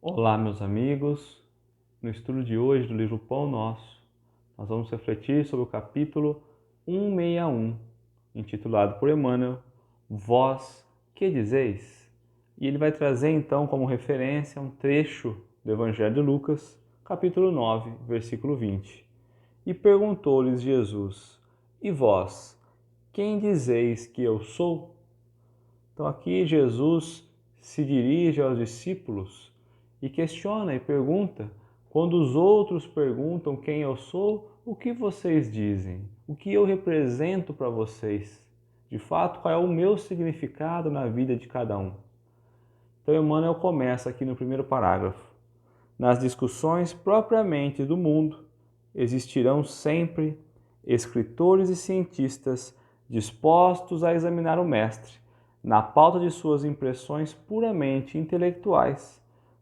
Olá, meus amigos. No estudo de hoje do livro Pão Nosso, nós vamos refletir sobre o capítulo 161, intitulado por Emmanuel, Vós que dizeis? E ele vai trazer então como referência um trecho do Evangelho de Lucas, capítulo 9, versículo 20. E perguntou-lhes Jesus: E vós, quem dizeis que eu sou? Então aqui Jesus se dirige aos discípulos e questiona e pergunta: quando os outros perguntam quem eu sou, o que vocês dizem? O que eu represento para vocês? De fato, qual é o meu significado na vida de cada um? Então Emmanuel começa aqui no primeiro parágrafo. Nas discussões propriamente do mundo, existirão sempre escritores e cientistas dispostos a examinar o mestre na pauta de suas impressões puramente intelectuais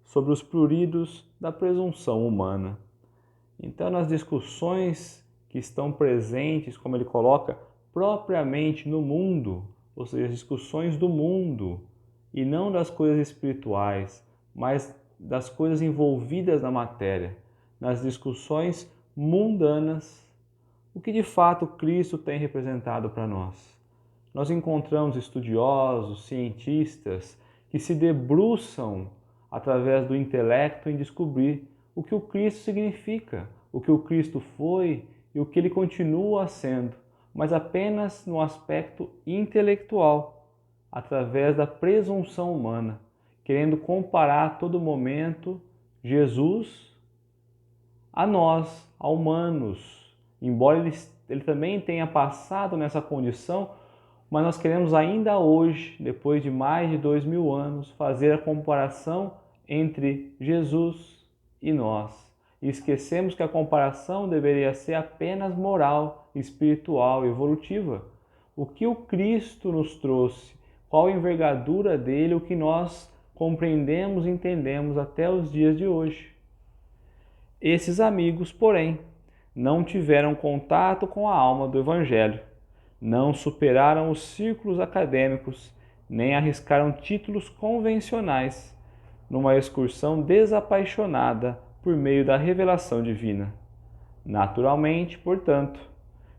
sobre os pruridos da presunção humana. Então, nas discussões que estão presentes, como ele coloca, propriamente no mundo, ou seja, discussões do mundo, e não das coisas espirituais, mas das coisas envolvidas na matéria, nas discussões mundanas, o que de fato Cristo tem representado para nós. Nós encontramos estudiosos, cientistas, que se debruçam através do intelecto em descobrir o que o Cristo significa, o que o Cristo foi e o que ele continua sendo, mas apenas no aspecto intelectual, através da presunção humana, querendo comparar a todo momento Jesus a nós, a humanos. Embora ele também tenha passado nessa condição, mas nós queremos ainda hoje, depois de mais de 2000 anos, fazer a comparação entre Jesus e nós. E esquecemos que a comparação deveria ser apenas moral, espiritual, evolutiva. O que o Cristo nos trouxe, qual a envergadura dele, o que nós compreendemos e entendemos até os dias de hoje. Esses amigos, porém, não tiveram contato com a alma do Evangelho, não superaram os círculos acadêmicos, nem arriscaram títulos convencionais numa excursão desapaixonada por meio da revelação divina. Naturalmente, portanto,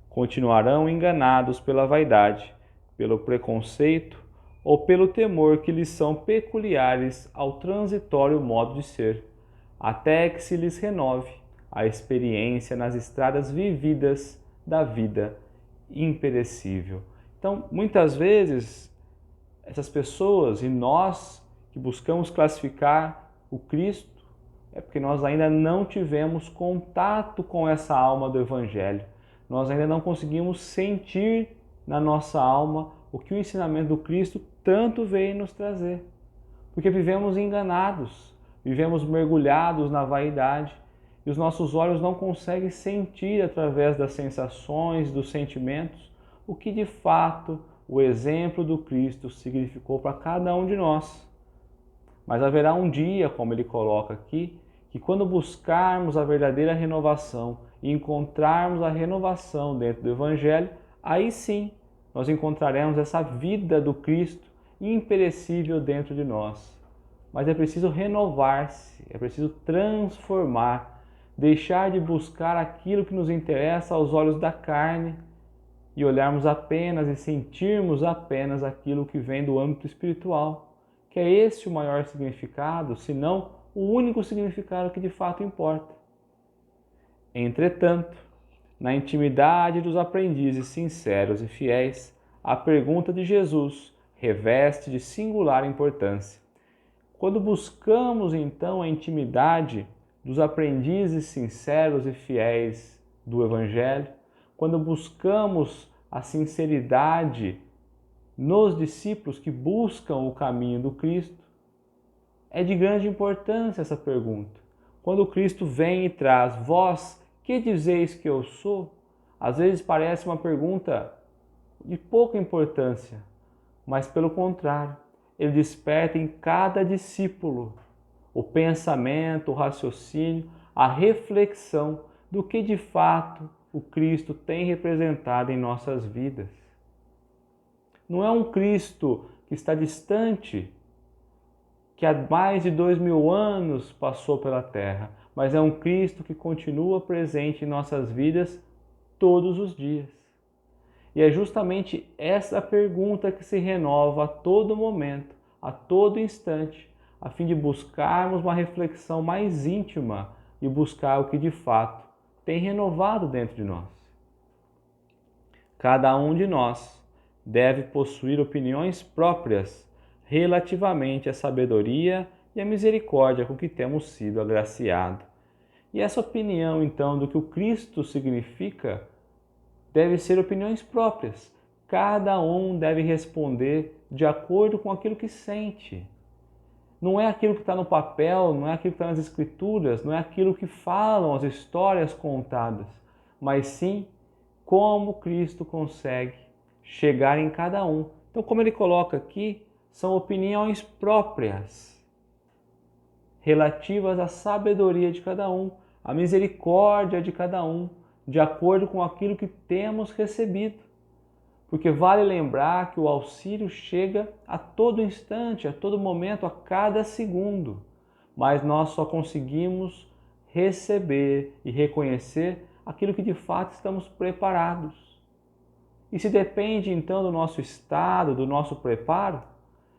continuarão enganados pela vaidade, pelo preconceito ou pelo temor que lhes são peculiares ao transitório modo de ser, até que se lhes renove a experiência nas estradas vividas da vida imperecível. Então, muitas vezes, essas pessoas e nós que buscamos classificar o Cristo é porque nós ainda não tivemos contato com essa alma do Evangelho. Nós ainda não conseguimos sentir na nossa alma o que o ensinamento do Cristo tanto veio nos trazer. Porque vivemos enganados, vivemos mergulhados na vaidade e os nossos olhos não conseguem sentir através das sensações, dos sentimentos, o que de fato o exemplo do Cristo significou para cada um de nós. Mas haverá um dia, como ele coloca aqui, que quando buscarmos a verdadeira renovação e encontrarmos a renovação dentro do Evangelho, aí sim nós encontraremos essa vida do Cristo imperecível dentro de nós. Mas é preciso renovar-se, é preciso transformar, deixar de buscar aquilo que nos interessa aos olhos da carne e olharmos apenas e sentirmos apenas aquilo que vem do âmbito espiritual, que é esse o maior significado, se não o único significado que de fato importa. Entretanto, na intimidade dos aprendizes sinceros e fiéis, a pergunta de Jesus reveste de singular importância. Quando buscamos então a intimidade dos aprendizes sinceros e fiéis do Evangelho, quando buscamos a sinceridade nos discípulos que buscam o caminho do Cristo, é de grande importância essa pergunta. Quando o Cristo vem e traz, vós, que dizeis que eu sou? Às vezes parece uma pergunta de pouca importância, mas pelo contrário, ele desperta em cada discípulo o pensamento, o raciocínio, a reflexão do que de fato o Cristo tem representado em nossas vidas. Não é um Cristo que está distante, que há mais de 2000 anos passou pela Terra, mas é um Cristo que continua presente em nossas vidas todos os dias. E é justamente essa pergunta que se renova a todo momento, a todo instante, a fim de buscarmos uma reflexão mais íntima e buscar o que de fato tem renovado dentro de nós. Cada um de nós deve possuir opiniões próprias relativamente à sabedoria e à misericórdia com que temos sido agraciados. E essa opinião, então, do que o Cristo significa, deve ser opiniões próprias. Cada um deve responder de acordo com aquilo que sente. Não é aquilo que está no papel, não é aquilo que está nas escrituras, não é aquilo que falam as histórias contadas, mas sim como Cristo consegue chegar em cada um. Então, como ele coloca aqui, são opiniões próprias, relativas à sabedoria de cada um, à misericórdia de cada um, de acordo com aquilo que temos recebido. Porque vale lembrar que o auxílio chega a todo instante, a todo momento, a cada segundo. Mas nós só conseguimos receber e reconhecer aquilo que de fato estamos preparados. E se depende então do nosso estado, do nosso preparo,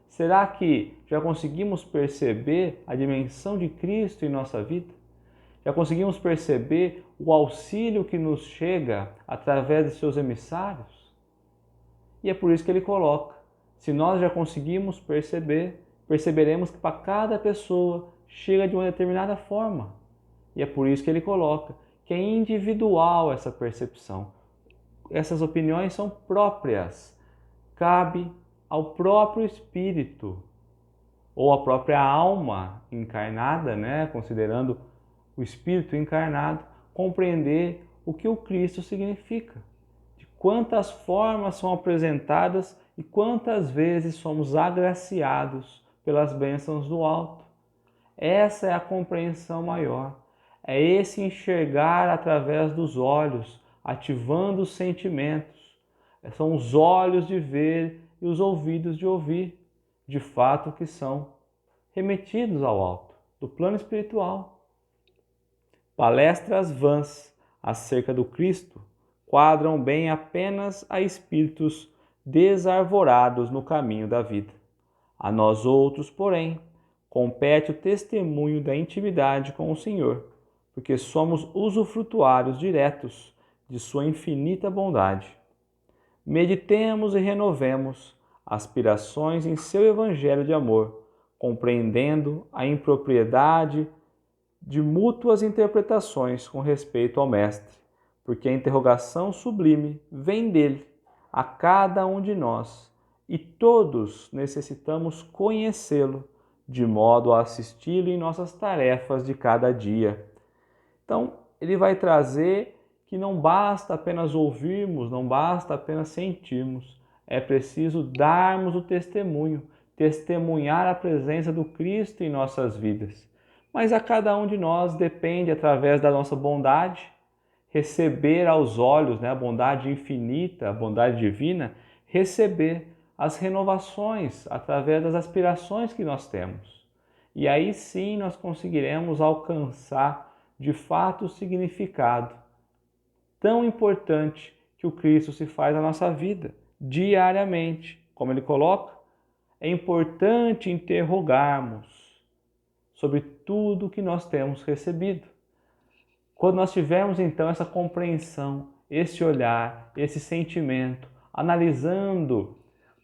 será que já conseguimos perceber a dimensão de Cristo em nossa vida? Já conseguimos perceber o auxílio que nos chega através de seus emissários? E é por isso que ele coloca, se nós já conseguimos perceber, perceberemos que para cada pessoa chega de uma determinada forma. E é por isso que ele coloca que é individual essa percepção. Essas opiniões são próprias, cabe ao próprio espírito ou à própria alma encarnada, considerando o espírito encarnado, compreender o que o Cristo significa, de quantas formas são apresentadas e quantas vezes somos agraciados pelas bênçãos do alto. Essa é a compreensão maior, é esse enxergar através dos olhos, ativando os sentimentos. São os olhos de ver e os ouvidos de ouvir, de fato que são remetidos ao alto, do plano espiritual. Palestras vãs acerca do Cristo quadram bem apenas a espíritos desarvorados no caminho da vida. A nós outros, porém, compete o testemunho da intimidade com o Senhor, porque somos usufrutuários diretos de sua infinita bondade. Meditemos e renovemos aspirações em seu evangelho de amor, compreendendo a impropriedade de mútuas interpretações com respeito ao Mestre, porque a interrogação sublime vem dele a cada um de nós e todos necessitamos conhecê-lo de modo a assisti-lo em nossas tarefas de cada dia. Então, ele vai trazer que não basta apenas ouvirmos, não basta apenas sentirmos, é preciso darmos o testemunho, testemunhar a presença do Cristo em nossas vidas. Mas a cada um de nós depende, através da nossa bondade, receber aos olhos, a bondade infinita, a bondade divina, receber as renovações através das aspirações que nós temos. E aí sim nós conseguiremos alcançar de fato o significado tão importante que o Cristo se faz na nossa vida, diariamente. Como ele coloca, é importante interrogarmos sobre tudo que nós temos recebido. Quando nós tivermos então essa compreensão, esse olhar, esse sentimento, analisando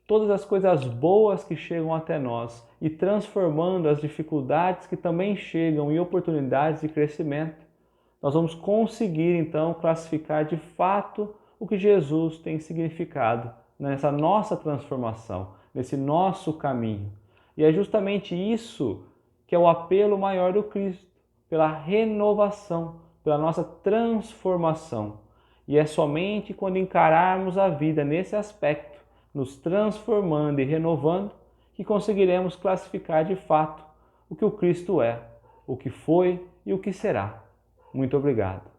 todas as coisas boas que chegam até nós e transformando as dificuldades que também chegam em oportunidades de crescimento, nós vamos conseguir então classificar de fato o que Jesus tem significado nessa nossa transformação, nesse nosso caminho. E é justamente isso que é o apelo maior do Cristo, pela renovação, pela nossa transformação. E é somente quando encararmos a vida nesse aspecto, nos transformando e renovando, que conseguiremos classificar de fato o que o Cristo é, o que foi e o que será. Muito obrigado.